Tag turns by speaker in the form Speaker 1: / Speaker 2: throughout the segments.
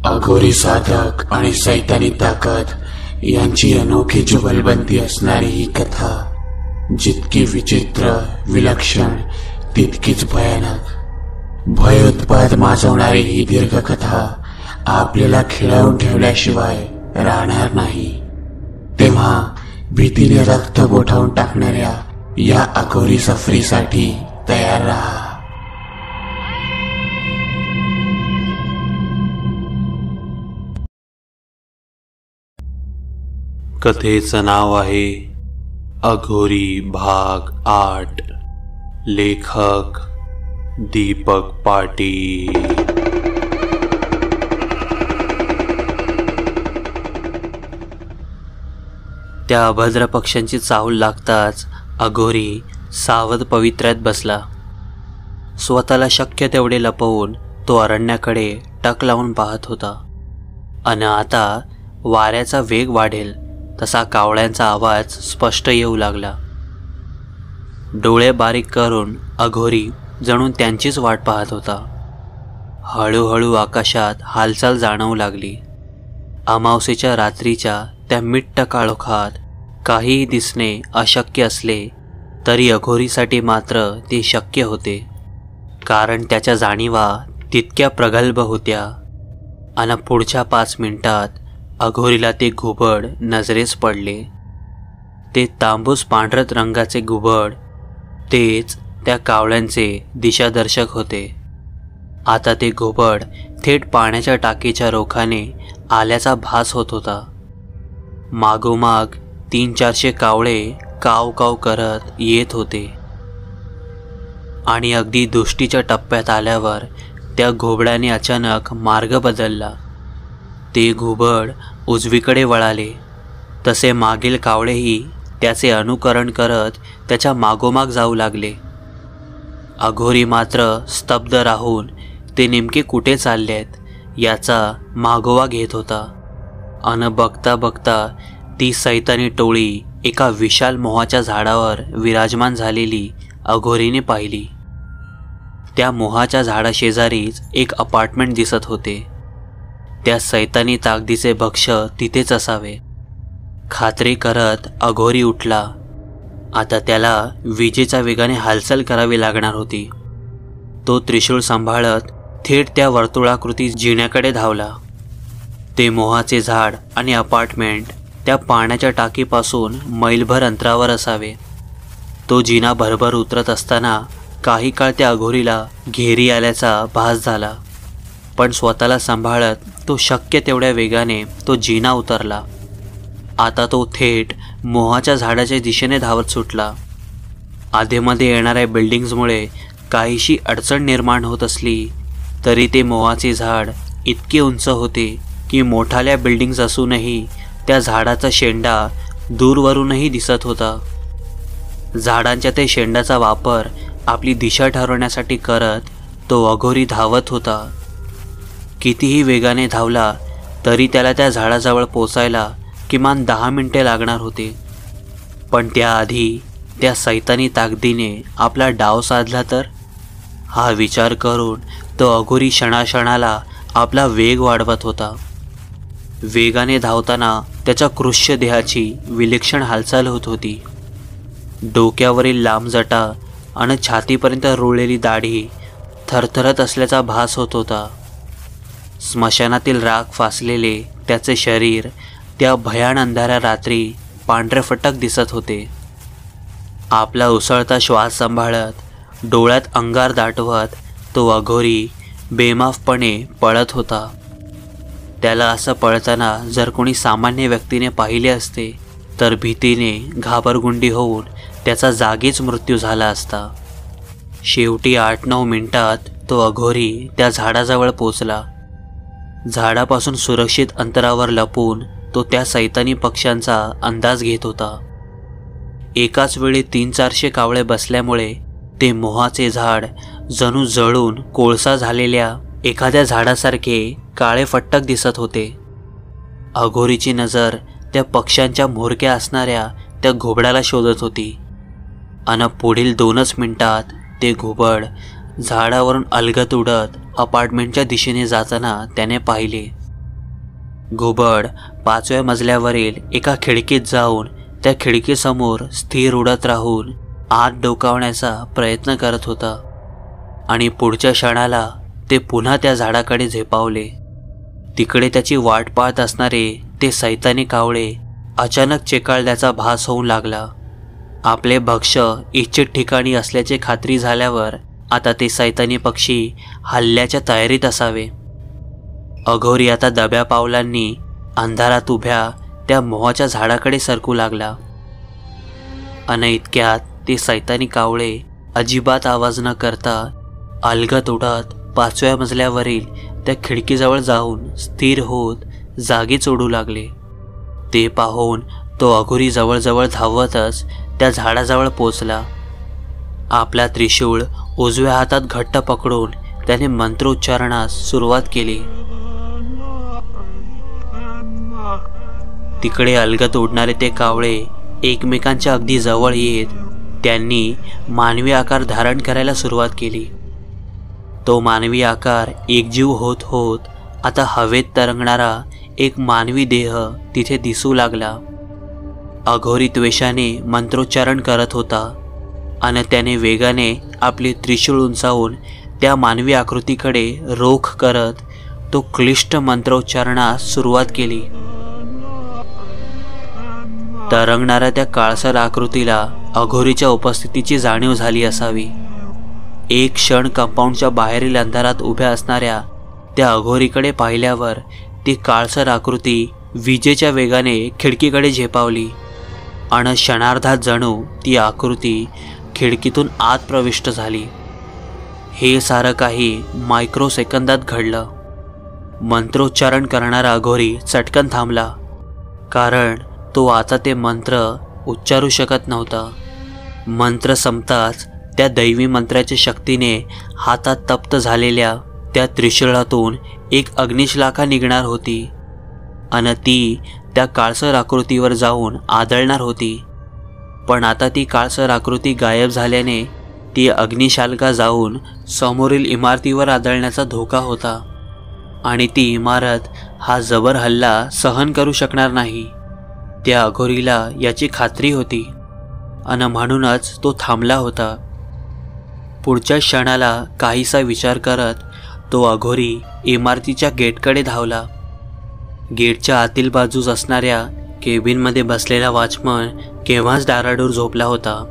Speaker 1: अघोरी साधक आणि सैतानी ताकद यांची अनोखी जुगलबंदी असणारी ही कथा जितकी विचित्र विलक्षण तितकीच भयानक, भयोत्पाद माजवणारी ही दीर्घ कथा आपल्याला खिळवून ठेवल्याशिवाय राहणार नाही। तेव्हा भीतीने रक्त गोठावून टाकणाऱ्या या अघोरी सफरीसाठी तयार राहा।
Speaker 2: कथेचं नाव आहे अघोरी भाग 8। लेखक दीपक पाटील।
Speaker 3: त्या अभद्र पक्ष्यांची चाहूल लागताच अघोरी सावध पवित्र्यात बसला। स्वतःला शक्य तेवढे लपवून तो अरण्याकडे टक लावून पाहत होता। आणि आता वाऱ्याचा वेग वाढेल तसा कावळ्यांचा आवाज स्पष्ट येऊ लागला। डोळे बारीक करून अघोरी जणू त्यांचीच वाट पाहत होता। हळूहळू आकाशात हालचाल जाणवू लागली। अमावस्येच्या रात्रीच्या त्या मिट्ट काळोखात काहीही दिसणे अशक्य असले तरी अघोरीसाठी मात्र ते शक्य होते, कारण त्याच्या जाणीवा तितक्या प्रगल्भ होत्या। आणि पुढच्या 5 मिनिटात अघोरीला ते घुबड नजरेस पडले। ते तांबूस पांढरट रंगाचे घुबड तेच त्या कावळ्यांचे दिशादर्शक होते। आता ते घुबड थेट पाण्याच्या टाकीच्या रोखाने आल्याचा भास होत होता। मागोमाग 300-400 कावळे काव काव करत येत होते आणि अगदी दुष्टीच्या टप्प्यात आल्यावर त्या घुबडाने अचानक मार्ग बदलला। ते घुबड उजवीकडे वळाले तसे मागील कावळेही त्याचे अनुकरण करत त्याच्या मागोमाग जाऊ लागले। अघोरी मात्र स्तब्ध राहून ते नेमके कुठे चाललेत याचा मागोवा घेत होता। अन बघता बघता ती सैतानी टोळी एका विशाल मोहाच्या झाडावर विराजमान झालेली अघोरीने पाहिली। त्या मोहाच्या झाडाशेजारीच एक अपार्टमेंट दिसत होते। त्या सैतानी ताकदीचे भक्ष्य तिथेच असावे खात्री करत अघोरी उठला। आता त्याला विजेच्या वेगाने हालचाल करावी लागणार होती। तो त्रिशूळ सांभाळत थेट त्या वर्तुळाकृती जिन्याकडे धावला। ते मोहाचे झाड आणि अपार्टमेंट त्या पाण्याच्या टाकीपासून मैलभर अंतरावर असावे। तो जिना भरभर उतरत असताना काही काळ त्या अघोरीला घेरी आल्याचा भास झाला, पण स्वतःला सांभाळत तो शक्य तेवढ्या वेगाने तो जिना उतरला। आता तो थेट मोहाच्या झाडाच्या दिशेने धावत सुटला। आधेमध्ये येणाऱ्या बिल्डिंग्समुळे काहीशी अडचण निर्माण होत असली तरी ते मोहाचे झाड इतके उंच होते की मोठाल्या बिल्डिंग्स असूनही त्या झाडाचा शेंडा दूरवरूनही दिसत होता। झाडांच्या त्या शेंडाचा वापर आपली दिशा ठरवण्यासाठी करत तो अघोरी धावत होता। कितीही वेगाने धावला तरी त्याला त्या झाडाजवळ पोचायला किमान 10 मिनिटे लागणार होते, पण त्याआधी त्या सैतानी ताकदीने आपला डाव साधला तर? हा विचार करून तो अघोरी क्षणाक्षणाला आपला वेग वाढवत होता। वेगाने धावताना त्याच्या कृष्य देहाची विलक्षण हालचाल होत होती। डोक्यावरील लांब जटा आणि छातीपर्यंत रुळलेली दाढी थरथरत असल्याचा भास होत होता। स्मशानातील राख फासलेले त्याचे शरीर त्या भयान अंधाऱ्या रात्री पांढरेफटक दिसत होते। आपला उसळता श्वास सांभाळत डोळ्यात अंगार दाटवत तो अघोरी बेमाफपणे पळत होता। त्याला असं पळताना जर कोणी सामान्य व्यक्तीने पाहिले असते तर भीतीने घाबरगुंडी होऊन त्याचा जागीच मृत्यू झाला असता। शेवटी 8-9 मिनिटात तो अघोरी त्या झाडाजवळ पोचला। झाडापासून सुरक्षित अंतरावर लपून तो त्या सैतानी पक्ष्यांचा अंदाज घेत होता। एकाच वेळी 300-400 कावळे बसल्यामुळे ते मोहाचे झाड जणू जळून कोळसा झालेल्या एखाद्या झाडासारखे काळे फट्टक दिसत होते। अघोरीची नजर त्या पक्ष्यांच्या म्होरक्या असणाऱ्या त्या घुबडाला शोधत होती। आणि पुढील 2च मिनिटात ते घुबड झाडावरून अलगद उडत अपार्टमेंटच्या दिशेने जाताना त्याने पाहिले। घुबड 5व्या मजल्यावरील एका खिडकीत जाऊन त्या खिडकीसमोर स्थिर उडत राहून आत डोकावण्याचा प्रयत्न करत होता आणि पुढच्या क्षणाला ते पुन्हा त्या झाडाकडे झेपावले. तिकडे त्याची वाट पाहत असणारे ते सैतानी कावळे अचानक चेकाळल्याचा भास होऊ लागला. आपले भक्ष्य इच्छित ठिकाणी असल्याची खात्री झाल्यावर आता ते सैतानी पक्षी हल्ल्याच्या तयारीत असावे. अघोरी आता दब्या पावलांनी अंधारात उभ्या त्या मोहाच्या झाडाकडे सरकू लागला. आणि इतक्यात ते सैतानी कावळे अजिबात आवाज न करता अलगद उडत 5व्या मजल्यावरील त्या खिडकीजवळ जाऊन स्थिर होत जागीच उडू लागले. ते पाहून तो अघोरी जवळजवळ धावतच त्या झाडाजवळ पोचला. आपला त्रिशूळ उजव्या हातात घट्ट पकडून त्याने मंत्रोच्चारणास सुरुवात केली. तिकडे अलगद उडणारे ते कावळे एकमेकांच्या अगदी जवळ येत त्यांनी मानवी आकार धारण करायला सुरुवात केली. तो मानवी आकार एकजीव होत होत आता हवेत तरंगणारा एक मानवी देह तिथे दिसू लागला. अघोरी द्वेषाने मंत्रोच्चारण करत होता आणि त्याने वेगाने आपले त्रिशूळ उंचावून त्या मानवी आकृतीकडे रोख करत तो क्लिष्ट मंत्रोच्चारणास सुरुवात केली. तरंगणाऱ्या त्या काळसर आकृतीला अघोरीच्या उपस्थितीची जाणीव झाली असावी. एक क्षण कंपाऊंडच्या बाहेरील अंधारात उभ्या असणाऱ्या त्या अघोरीकडे पाहिल्यावर ती काळसर आकृती विजेच्या वेगाने खिडकीकडे झेपावली आणि क्षणार्धात जणू ती आकृती खिडकीतून आत प्रविष्ट झाली. हे सारं काही मायक्रो सेकंदात घडलं. मंत्रोच्चारण करणारा अघोरी चटकन थांबला, कारण तो आता ते मंत्र उच्चारू शकत नव्हता. मंत्र संपताच त्या दैवी मंत्राच्या शक्तीने हातात तप्त झालेल्या त्या त्रिशूळातून एक अग्निशलाखा निघणार होती आणि ती त्या काळसर आकृतीवर जाऊन आदळणार होती. पण आता ती काळसर आकृती गायब झाल्याने ती अग्निशालिका जाऊन समोरील इमारतीवर आदळण्याचा धोका होता आणि ती इमारत हा जबर हल्ला सहन करू शकणार नाही. त्या अघोरीला याची खात्री होती आणि म्हणूनच तो थांबला होता. पुढच्या क्षणाला काहीसा विचार करत तो अघोरी इमारतीच्या गेटकडे धावला. गेटच्या आतील बाजूस असणाऱ्या केबिनमध्ये बसलेला वॉचमन केव्हाच डाराडूर झोपला होता.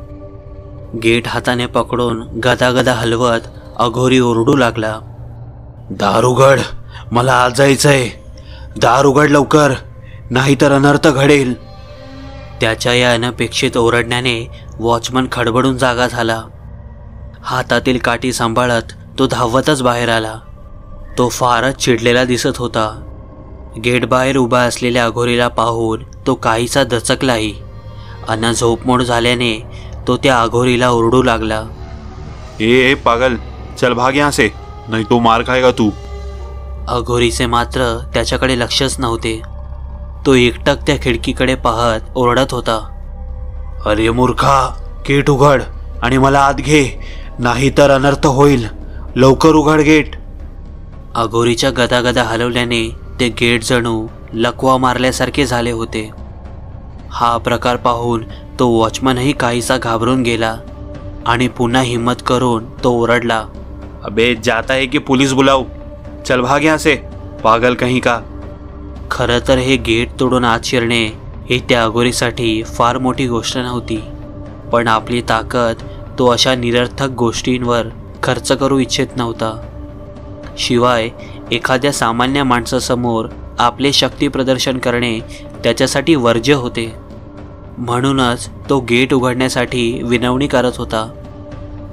Speaker 3: गेट हाताने पकडून गदागदा हलवत अघोरी ओरडू लागला,
Speaker 2: दार उघड, मला आत जायचंय. दार उघड लवकर, नाहीतर अनर्थ घडेल.
Speaker 3: त्याच्या या अनपेक्षित ओरडण्याने वॉचमन खडबडून जागा झाला. हातातील काठी सांभाळत तो धावतच बाहेर आला. तो फारच चिडलेला दिसत होता. गेट बाहेर उभा असलेल्या अघोरीला पाहून तो काहीसा दचकलाही आणि झोपमोड झाल्याने तो त्या अघोरीला ओरडू लागला,
Speaker 2: ए पागल, चल भाग यहाँ से, नहीं तो मार खाएगा तू.
Speaker 3: अघोरीचे मात्र त्याच्याकडे लक्षच नव्हते. तो एकटक त्या खिडकीकडे पाहत ओरडत होता,
Speaker 2: अरे मूर्खा, गेट उघड आणि मला आत घे, नाहीतर अनर्थ होईल. लवकर उघड गेट.
Speaker 3: अघोरीच्या गदागदा हलवल्याने ते गेट जणू लकवा मारल्यासारखे झाले होते. हा प्रकार पाहून तो वॉचमनही काहीसा घाबरून गेला आणि पुन्हा हिम्मत करून तो ओरडला,
Speaker 2: अबे जाता है कि पुलिस बुलाऊ, चल भाग यहाँ से, पागल कहीं का.
Speaker 3: खरं तर हे गेट तोडून आत शिरणे ही त्या अघोरीसाठी फार मोठी गोष्ट नव्हती, पण आपली ताकद तो अशा निरर्थक गोष्टींवर खर्च करू इच्छित नव्हता. शिवाय एखाद्या सामान्य माणसासमोर आपले शक्ती प्रदर्शन करणे त्याच्यासाठी वर्ज्य होते. म्हणूनच तो गेट उघडण्यासाठी विनवणी करत होता.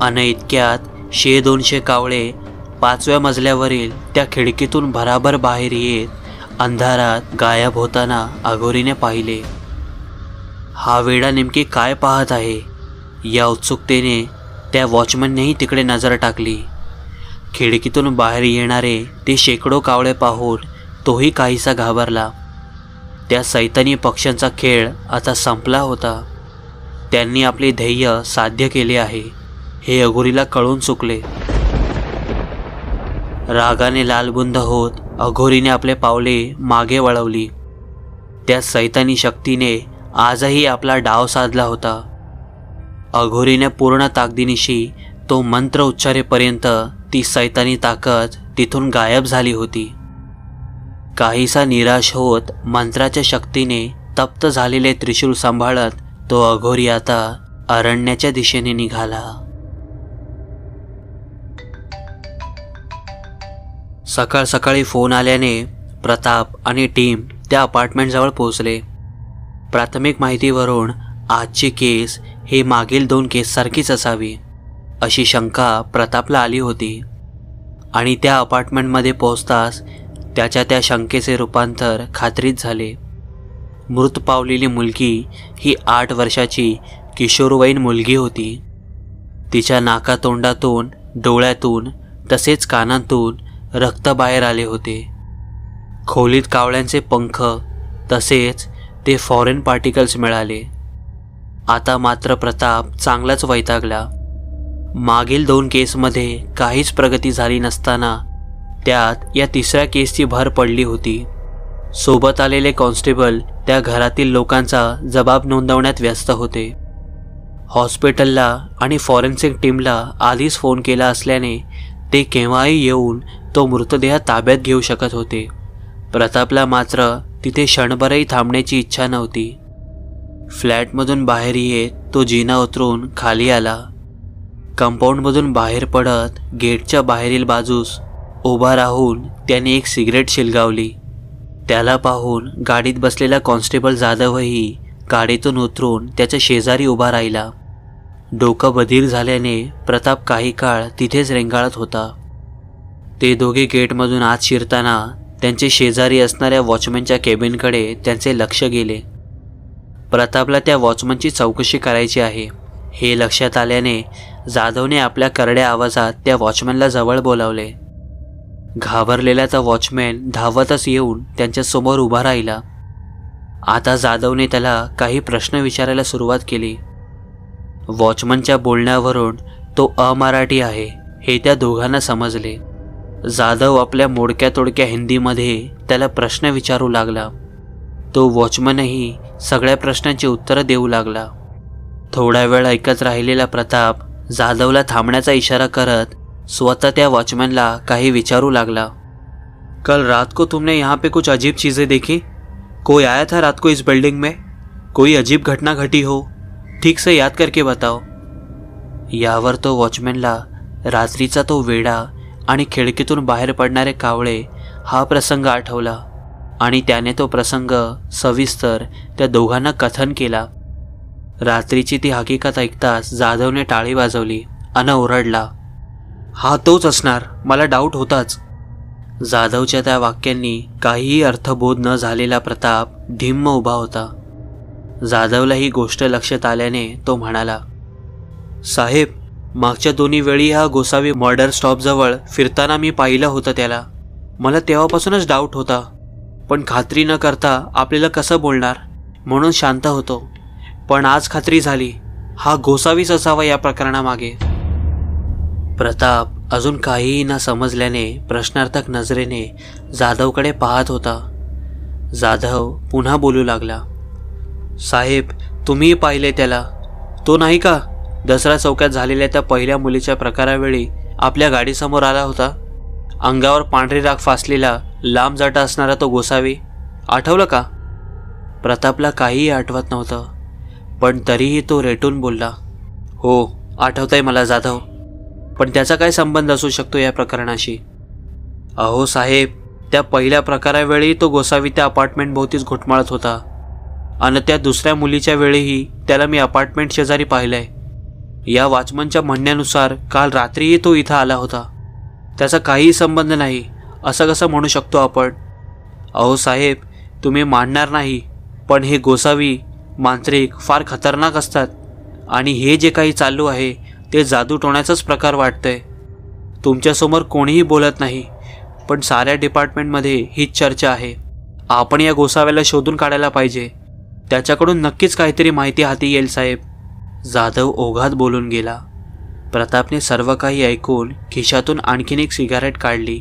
Speaker 3: आणि इतक्यात 100-200 कावळे 5व्या मजल्यावरील त्या खिडकीतून भराभर बाहेर येत अंधारात गायब होताना अघोरीने पाहिले. हा वेडा नेमकी काय पाहत आहे या उत्सुकतेने त्या वॉचमननेही तिकडे नजर टाकली. खिडकीतून बाहेर येणारे ते शेकडो कावळे पाहून तोही काहीसा घाबरला. त्या सैतानी पक्ष्यांचा खेळ आता संपला होता. त्यांनी आपले ध्येय साध्य केले आहे हे अघोरीला कळून चुकले. रागाने लालबुंद होत अघोरीने आपले पावले मागे वळवली. त्या सैतानी शक्तीने आजही आपला डाव साधला होता. अघोरीने पूर्ण ताकदीनिशी तो मंत्र उच्चारेपर्यंत ती सैतानी ताकद तिथून गायब झाली होती. काहीसा निराश होत मंत्राच्या शक्तीने तप्त झालेले त्रिशूल सांभाळत तो अघोरी आता अरण्याच्या दिशेने निघाला. सकाळ सकाळी फोन आल्याने प्रताप आणि टीम त्या अपार्टमेंटजवळ पोहोचले. प्राथमिक माहितीवरून आजची केस ही मागील 2 केससारखीच असावी अशी शंका प्रतापला आली होती. आणि त्या अपार्टमेंटमध्ये पोहोचताच त्याच्या त्या शंकेचे रूपांतर खात्रीत झाले. मृत पावलेली मुलगी ही 8 वर्षाची किशोरवयीन मुलगी होती. तिच्या नाकातोंडातून, डोळ्यातून तसेच कानांतून रक्त बाहेर आले होते. खोलीत कावळ्यांचे पंख तसेच ते फॉरेन पार्टिकल्स मिळाले. आता मात्र प्रताप चांगलाच वैतागला. मागील 2 केसमध्ये काहीच प्रगती झाली नसताना त्यात या 3ऱ्या केसची भर पडली होती. सोबत आलेले कॉन्स्टेबल त्या घरातील लोकांचा जबाब नोंदवण्यात व्यस्त होते. हॉस्पिटलला आणि फॉरेन्सिक टीमला आधीच फोन केला असल्याने ते केव्हाही येऊन तो मृतदेह ताब्यात घेऊ शकत होते. प्रतापला मात्र तिथे क्षणभरही थांबण्याची इच्छा नव्हती. फ्लॅटमधून बाहेर येत तो जिना उतरून खाली आला. कंपाऊंडमधून बाहेर पडत गेटच्या बाहेरील बाजूस उभा राहून त्याने एक सिगरेट शिलगावली. त्याला पाहून गाडीत बसलेला कॉन्स्टेबल जाधवही गाडीतून उतरून त्याच्या शेजारी उभा राहिला. डोकं बधीर झाल्याने प्रताप काही काळ तिथेच रेंगाळत होता. ते दोघे गेटमधून आत शिरताना त्यांचे शेजारी असणाऱ्या वॉचमॅनच्या केबिनकडे त्यांचे लक्ष गेले. प्रतापला त्या वॉचमनची चौकशी करायची आहे हे लक्षात आल्याने जाधवने आपल्या करड्या आवाजात त्या वॉचमॅनला जवळ बोलावले. घाबरलेला तो वॉचमॅन धावतच येऊन त्यांच्यासमोर उभा राहिला. आता जाधवने त्याला काही प्रश्न विचारायला सुरुवात केली. वॉचमनच्या बोलण्यावरून तो अमराठी आहे हे त्या दोघांना समजले. जाधव आपल्या मोडक्या तोडक्या हिंदीमध्ये त्याला प्रश्न विचारू लागला. तो वॉचमनही सगळ्या प्रश्नांची उत्तरं देऊ लागला. थोडा वेळ ऐकत राहिलेला प्रताप जाधवला थांबण्याचा इशारा करत स्वतः त्या वॉचमैनला काही विचारू लागला. कल रात को तुमने यहाँ पे कुछ अजीब चीज़ें देखी? कोई आया था रात को इस बिल्डिंग में? कोई अजीब घटना घटी हो? ठीक से याद करके बताओ. यावर तो वॉचमॅनला रात्रीचा तो वेडा आणि खिडकीतून बाहेर पडणारे कावळे हा प्रसंग आठवला आणि त्याने तो प्रसंग सविस्तर त्या दोघांना कथन केला. रात्रीची ती हकीकत ऐकताच जाधवने टाळी वाजवली अन ओरडला, हा तोच असणार, मला डाऊट होताच. जाधवच्या त्या वाक्यांनी काहीही अर्थबोध न झालेला प्रताप ढिम्म उभा होता. जाधवला ही गोष्ट लक्षात आल्याने तो म्हणाला, साहेब, मागच्या 2 वेळी हा गोसावी मर्डर स्टॉपजवळ फिरताना मी पाहिलं होतं त्याला. मला तेव्हापासूनच डाऊट होता, पण खात्री न करता आपल्याला कसं बोलणार म्हणून शांत होतो. पण आज खात्री झाली, हा गोसावीच असावा या प्रकरणामागे. प्रताप अजून काहीही न समजल्याने प्रश्नार्थक नजरेने जाधवकडे पाहत होता. जाधव पुन्हा बोलू लागला, साहेब, तुम्ही पाहिले त्याला? तो नाही का दसरा चौकात झालेल्या त्या पहिल्या मुलीच्या प्रकारावेळी आपल्या गाडीसमोर आला होता? अंगावर पांढरी राख फासलेला, लांब जाटा असणारा तो गोसावी, आठवलं का? प्रतापला काहीही आठवत नव्हतं, पण तरीही तो रेटून बोलला, हो आठवतंय मला जाधव, पण त्याचा काय संबंध असू शकतो या प्रकरणाशी? अहो साहेब, त्या पहिल्या प्रकारावेळी तो गोसावी त्या अपार्टमेंट भोवतीच घुटमाळत होता आणि त्या दुसऱ्या मुलीच्या वेळीही त्याला मी अपार्टमेंट शेजारी पाहिलंय. या वॉचमनच्या म्हणण्यानुसार काल रात्रीही तो इथं आला होता. त्याचा काहीही संबंध नाही असं कसं म्हणू शकतो आपण? अहो साहेब, तुम्ही मानणार नाही, पण हे गोसावी मांत्रिक फार खतरनाक असतात आणि हे जे काही चालू आहे ते जादू टोण्याचाच प्रकार वाटतंय. तुमच्यासमोर कोणीही बोलत नाही, पण साऱ्या डिपार्टमेंटमध्ये हीच चर्चा आहे. आपण या गोसाव्याला शोधून काढायला पाहिजे. त्याच्याकडून नक्कीच काहीतरी माहिती हाती येईल साहेब. जाधव ओघात बोलून गेला. प्रतापने सर्व काही ऐकून खिशातून आणखीन एक सिगारेट काढली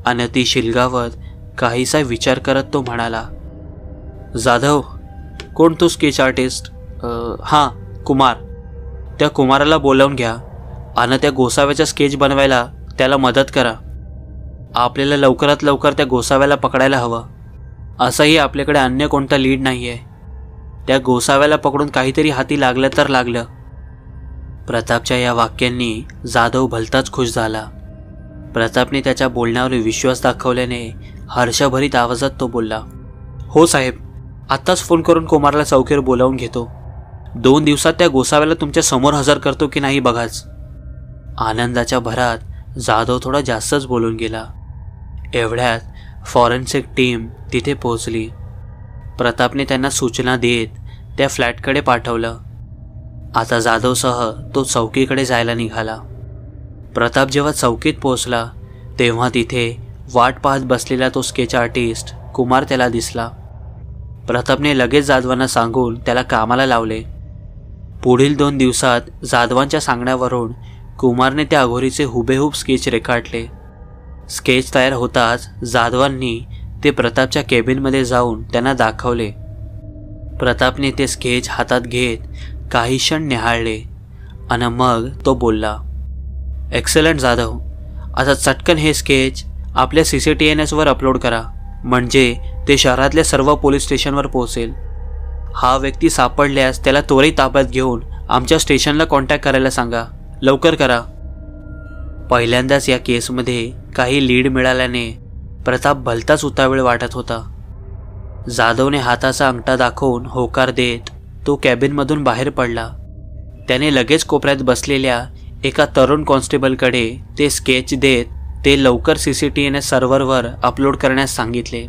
Speaker 3: आणि ती शिलगावत काहीसा विचार करत तो म्हणाला, जाधव, कोण तो स्केच आर्टिस्ट? हां, कुमार. त्या कुमाराला बोलावून घ्या आणि त्या गोसाव्याचा स्केच बनवायला त्याला मदत करा. आपल्याला लवकरात लवकर त्या गोसाव्याला पकडायला हवं. असंही आपल्याकडे अन्य कोणता लीड नाही आहे. त्या गोसाव्याला पकडून काहीतरी हाती लागलं तर लागलं. प्रतापच्या या वाक्यांनी जाधव भलताच खुश झाला. प्रतापने त्याच्या बोलण्यावर विश्वास दाखवल्याने हर्षभरीत आवाजात तो बोलला, हो साहेब, आत्ताच फोन करून कुमारला चौकीवर बोलावून घेतो. 2 दिवसात त्या गोसाव्याला तुमच्या समोर हजर करतो की नाही बघाच. आनंदाच्या भरात जाधव थोडा जास्तच बोलून गेला. एवढ्यात फॉरेन्सिक टीम तिथे पोहोचली. प्रतापने त्यांना सूचना देत त्या फ्लॅटकडे पाठवलं. आता जाधवसह तो चौकीकडे जायला निघाला. प्रताप जेव्हा चौकीत पोहोचला तेव्हा तिथे वाट पाहत बसलेला तो स्केच आर्टिस्ट कुमार त्याला दिसला. प्रतापने लगेच जाधवांना सांगून त्याला कामाला लावले. पुढील 2 दिवसात जाधवांच्या सांगण्यावरून कुमारने त्या अघोरीचे हुबेहूब स्केच रेखाटले. स्केच तयार होताच जाधवांनी ते प्रतापच्या केबिनमध्ये जाऊन त्यांना दाखवले. प्रतापने ते स्केच हातात घेत काही क्षण निहाळले आणि मग तो बोलला, एक्सलंट जाधव, आता चटकन हे स्केच आपल्या CCTNSवर अपलोड करा, म्हणजे ते शहरातल्या सर्व पोलीस स्टेशनवर पोहोचेल. हा व्यक्ती सापडल्यास त्याला त्वरित ताब्यात घेऊन आमच्या स्टेशनला कॉन्टॅक्ट करायला सांगा. लवकर करा. पहिल्यांदाच या केसमध्ये काही लीड मिळाल्याने प्रताप भलताच उतावीळ वाटत होता. जाधवने हाताचा अंगठा दाखवून होकार देत तो कॅबिनमधून बाहेर पडला. त्याने लगेच कोपऱ्यात बसलेल्या एका तरुण कॉन्स्टेबलकडे ते स्केच देत ते लवकर CCTNS सर्व्हरवर अपलोड करण्यास सांगितले.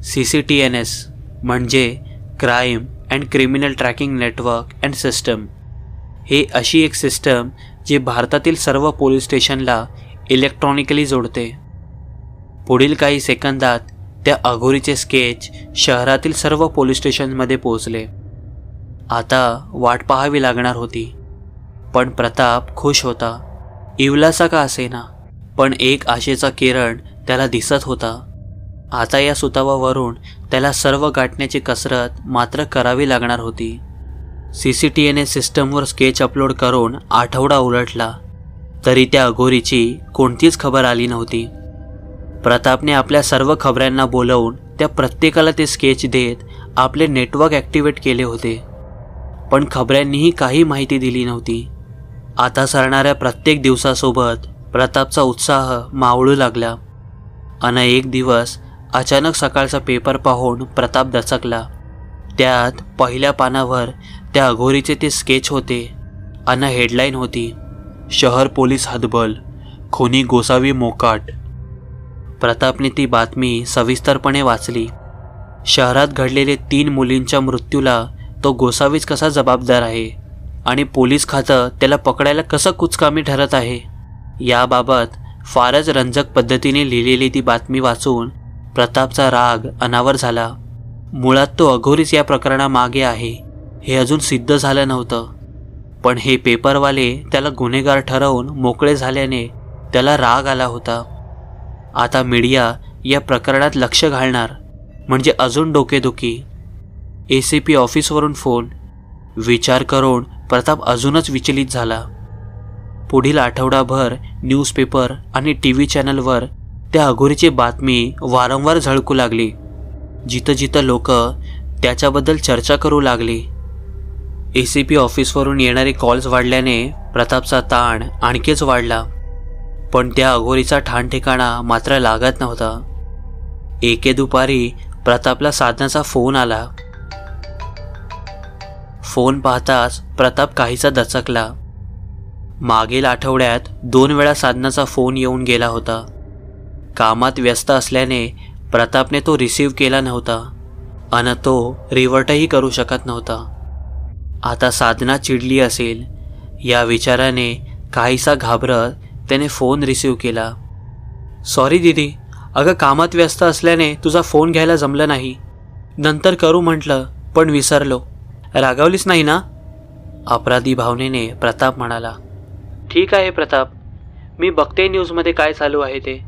Speaker 3: CCTNS म्हणजे crime and criminal tracking network and system. हे अशी एक सिस्टम जी भारतातील सर्व पोलीस स्टेशनला इलेक्ट्रॉनिकली जोडते. पुढील काही सेकंदात त्या अघोरीचे स्केच शहरातील सर्व पोलीस स्टेशनमध्ये पोहोचले. आता वाट पाहावी लागणार होती. पण प्रताप खुश होता. इवलासा का असेना, पण एक आशेचा किरण त्याला दिसत होता. आता या सुतावावरून त्याला सर्व गाठण्याची कसरत मात्र करावी लागणार होती. CCTNS सिस्टमवर स्केच अपलोड करून आठवडा उलटला तरी त्या अघोरीची कोणतीच खबर आली नव्हती. प्रतापने आपल्या सर्व खबऱ्यांना बोलवून त्या प्रत्येकाला ते स्केच देत आपले नेटवर्क ॲक्टिवेट केले होते, पण खबऱ्यांनीही काही माहिती दिली नव्हती. आता सरणाऱ्या प्रत्येक दिवसासोबत प्रतापचा उत्साह मावळू लागला. आणि एक दिवस अचानक सकाळचा पेपर पाहून प्रताप दचकला. त्यात पहिल्या पानावर त्या अघोरीचे ते स्केच होते आणि हेडलाईन होती, शहर पोलीस हतबल, खुनी गोसावी मोकाट. प्रतापने ती बातमी सविस्तरपणे वाचली. शहरात घडलेले 3 मुलींच्या मृत्यूला तो गोसावीच कसा जबाबदार आहे आणि पोलीस खातं त्याला पकडायला कसं कुचकामी ठरत आहे, याबाबत फारच रंजक पद्धतीने लिहिलेली ती बातमी वाचून प्रतापचा राग अनावर झाला. मुळात तो अघोरीच या प्रकरणामागे आहे हे अजून सिद्ध झालं नव्हतं, पण हे पेपरवाले त्याला गुन्हेगार ठरवून मोकळे झाल्याने त्याला राग आला होता. आता मीडिया या प्रकरणात लक्ष घालणार म्हणजे अजून डोकेदुखी. ACP ऑफिसवरून फोन. विचार करून प्रताप अजूनच विचलित झाला. पुढील आठवडाभर न्यूजपेपर आणि TV चॅनलवर त्या अघोरीची बातमी वारंवार झळकू लागली. जिथं जिथं लोक त्याच्याबद्दल चर्चा करू लागली. ACP ऑफिसवरून येणारे कॉल्स वाढल्याने प्रतापचा ताण आणखीच वाढला. पण त्या अघोरीचा ठाणठिकाणा मात्र लागत नव्हता. एके दुपारी प्रतापला साधनाचा फोन आला. फोन पाहताच प्रताप काहीसा दचकला. मागील आठवड्यात 2 वेळा साधनाचा फोन येऊन गेला होता. कामात व्यस्त असल्याने प्रतापने तो रिसीव्ह केला नव्हता आणि तो रिव्हर्टही करू शकत नव्हता. आता साधना चिडली असेल या विचाराने काहीसा घाबरत त्याने फोन रिसीव्ह केला. सॉरी दीदी, अगं कामात व्यस्त असल्याने तुझा फोन घ्यायला जमलं नाही. नंतर करू म्हटलं पण विसरलो. रागावलीस नाही ना? अपराधी भावनेने प्रताप म्हणाला. ठीक आहे प्रताप, मी बघते न्यूजमध्ये काय चालू आहे ते.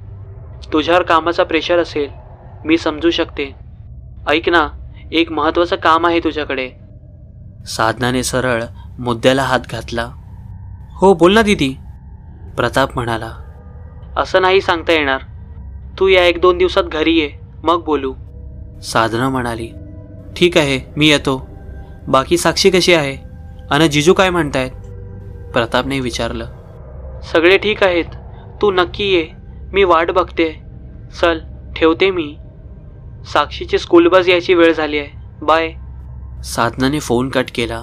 Speaker 3: तुझ्यावर कामाचा प्रेशर असेल, मी समजू शकते. ऐक ना, एक महत्त्वाचं काम आहे तुझ्याकडे. साधनाने सरळ मुद्द्याला हात घातला. हो बोल ना दीदी, प्रताप म्हणाला. असं नाही सांगता येणार, तू या 1-2 दिवसात घरी ये, मग बोलू. साधना म्हणाली. ठीक आहे, मी येतो. बाकी साक्षी कशी आहे आणि जिजू काय म्हणतायत? प्रतापने विचारलं. सगळे ठीक आहेत, तू नक्की ये, मी वाट बघते. चल ठेवते मी, साक्षीची स्कूल बस यायची वेळ झाली आहे. बाय. साधनाने फोन कट केला.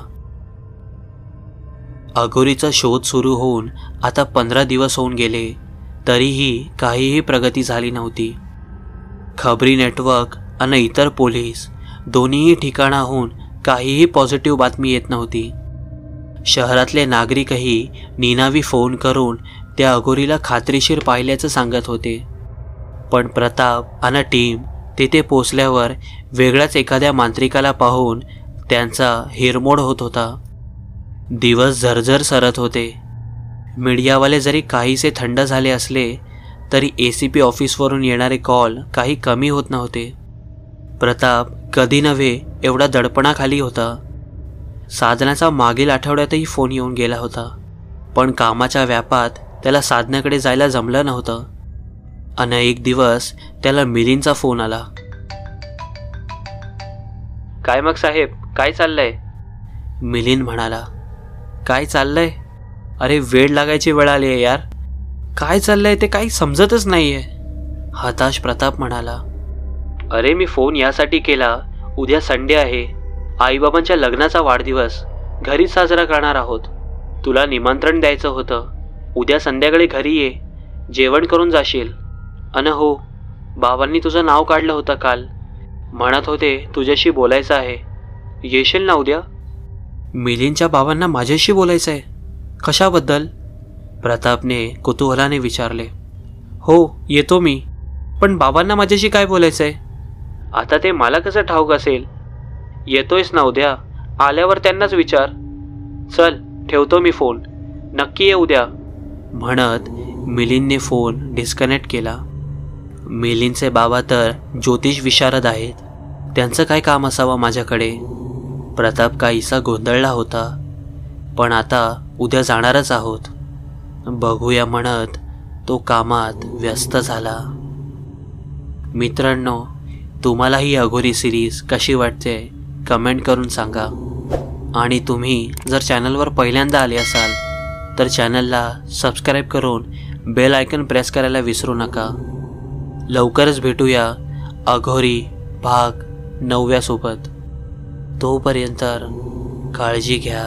Speaker 3: अघोरीचा शोध सुरू होऊन आता 15 दिवस होऊन गेले, तरीही काहीही प्रगती झाली नव्हती. खबरी नेटवर्क आणि इतर पोलीस दोन्हीही ठिकाणाहून काहीही पॉझिटिव्ह बातमी येत नव्हती. शहरातले नागरिकही निनावी फोन करून त्या अघोरीला खात्रीशीर पाहिल्याचं सांगत होते. पण प्रताप आणि टीम तिथे पोचल्यावर वेगळ्याच एखाद्या मांत्रिकाला पाहून त्यांचा हिरमोड होत होता. दिवस झरझर सरत होते. मीडियावाले जरी काहीसे थंड झाले असले तरी ACP ऑफिसवरून येणारे कॉल काही कमी होत नव्हते. प्रताप कधी नव्हे एवढा दडपणाखाली होता. साधनाचा मागील आठवड्यातही फोन येऊन गेला होता, पण कामाच्या व्यापात त्याला साधनाकडे जायला जमलं नव्हतं. आणि एक दिवस त्याला मिलिंदचा फोन आला. काय मग साहेब, काय चाललंय? मिलिंद म्हणाला. काय चाललंय? अरे वेळ लागायची वेळ आली आहे यार. काय चाललंय ते काही समजतच नाहीये, हताश प्रताप म्हणाला. अरे मी फोन यासाठी केला, उद्या संडे आहे, आईबाबांच्या लग्नाचा वाढदिवस घरीच साजरा करणार आहोत. तुला निमंत्रण द्यायचं होतं. उद्या संध्याकाळी घरी ये, जेवण करून जाशील. अन हो, बाबांनी तुझं नाव काढलं होतं काल, म्हणत होते तुझ्याशी बोलायचं आहे. येशील ना उद्या? मिलिंदच्या बाबांना माझ्याशी बोलायचं आहे? कशाबद्दल? प्रतापने कुतूहलाने विचारले. हो येतो मी, पण बाबांना माझ्याशी काय बोलायचं आहे? आता ते मला कसं ठाऊक असेल? येतोयस ना उद्या, आल्यावर त्यांनाच विचार. चल ठेवतो मी फोन, नक्की ये उद्या, म्हणत मिलिंदने फोन डिस्कनेक्ट केला. मिलिंदचे बाबा तर ज्योतिष विशारद आहेत, त्यांचं काय काम असावं माझ्याकडे? प्रताप काहीसा गोंधळला होता. पण आता उद्या जाणारच आहोत, बघूया म्हणत तो कामात व्यस्त झाला. मित्रांनो, तुम्हाला ही अघोरी सिरीज कशी वाटते कमेंट करून सांगा. आणि तुम्ही जर चॅनलवर पहिल्यांदा आले असाल तर चॅनलला सबस्क्राईब करून बेल आयकन प्रेस करायला विसरू नका. लवकरच भेटूया अघोरी भाग 9 सोबत. तोपर्यंत काळजी घ्या.